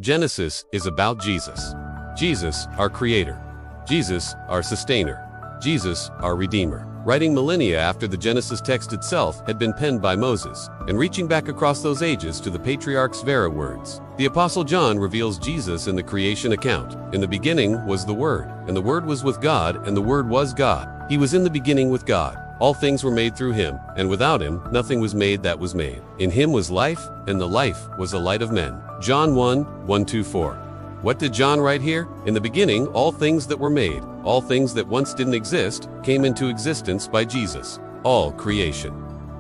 Genesis is about Jesus. Jesus, our Creator. Jesus, our Sustainer. Jesus, our Redeemer. Writing millennia after the Genesis text itself had been penned by Moses, and reaching back across those ages to the patriarch's Vera words, the Apostle John reveals Jesus in the creation account. In the beginning was the Word, and the Word was with God, and the Word was God. He was in the beginning with God. All things were made through him, and without him nothing was made that was made. In him was life, and the life was the light of men. John 1:1-4. What did John write here? In the beginning, all things that were made, all things that once didn't exist, came into existence by Jesus. All creation.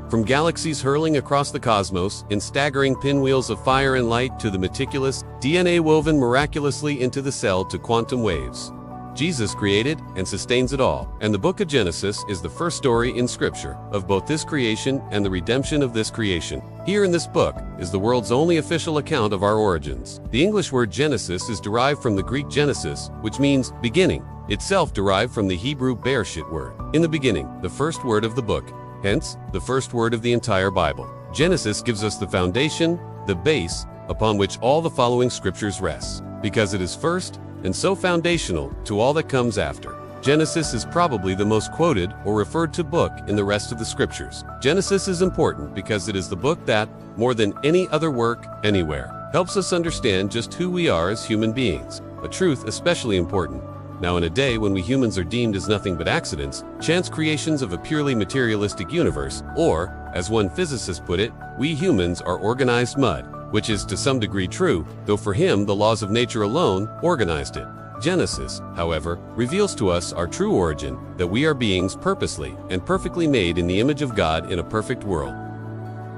From galaxies hurling across the cosmos in staggering pinwheels of fire and light to the meticulous DNA woven miraculously into the cell to quantum waves. Jesus created and sustains it all, and the book of Genesis is the first story in Scripture of both this creation and the redemption of this creation. Here in this book is the world's only official account of our origins. The English word Genesis is derived from the Greek Genesis, which means beginning, itself derived from the Hebrew Bereshit word. In the beginning, the first word of the book, hence, the first word of the entire Bible. Genesis gives us the foundation, the base, upon which all the following scriptures rest, because it is first, and so foundational to all that comes after. Genesis is probably the most quoted or referred to book in the rest of the scriptures. Genesis is important because it is the book that, more than any other work anywhere, helps us understand just who we are as human beings, a truth especially important now in a day when we humans are deemed as nothing but accidents, chance creations of a purely materialistic universe, or, as one physicist put it, we humans are organized mud, which is to some degree true, though for him the laws of nature alone organized it. Genesis, however, reveals to us our true origin, that we are beings purposely and perfectly made in the image of God in a perfect world.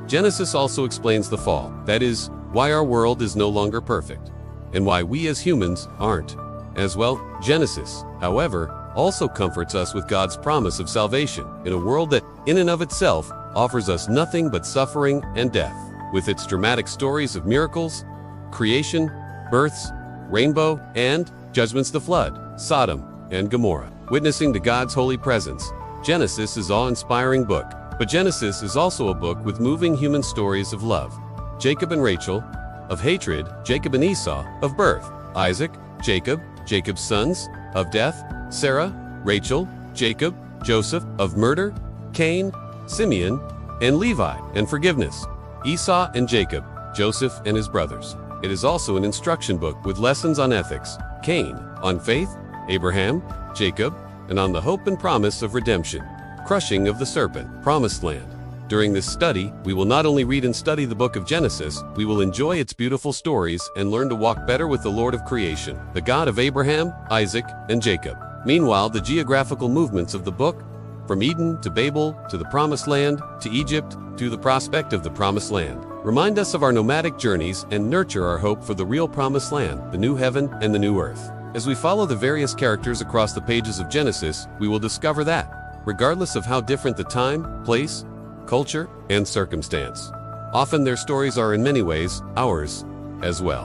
Genesis also explains the fall, that is, why our world is no longer perfect, and why we as humans aren't. As well, Genesis, however, also comforts us with God's promise of salvation in a world that, in and of itself, offers us nothing but suffering and death. With its dramatic stories of miracles, creation, births, rainbow, and judgments, the flood, Sodom and Gomorrah. Witnessing to God's holy presence, Genesis is an awe-inspiring book, but Genesis is also a book with moving human stories of love, Jacob and Rachel, of hatred, Jacob and Esau, of birth, Isaac, Jacob, Jacob's sons, of death, Sarah, Rachel, Jacob, Joseph, of murder, Cain, Simeon, and Levi, and forgiveness, Esau and Jacob, Joseph and his brothers. It is also an instruction book with lessons on ethics, Cain, on faith, Abraham, Jacob, and on the hope and promise of redemption, crushing of the serpent, promised land. During this study, we will not only read and study the book of Genesis, we will enjoy its beautiful stories and learn to walk better with the Lord of creation, the God of Abraham, Isaac, and Jacob. Meanwhile, the geographical movements of the book, from Eden to Babel to the Promised Land to Egypt to the prospect of the Promised Land, remind us of our nomadic journeys and nurture our hope for the real Promised Land, the new heaven and the new earth. As we follow the various characters across the pages of Genesis, we will discover that, regardless of how different the time, place, culture, and circumstance, often their stories are in many ways ours as well.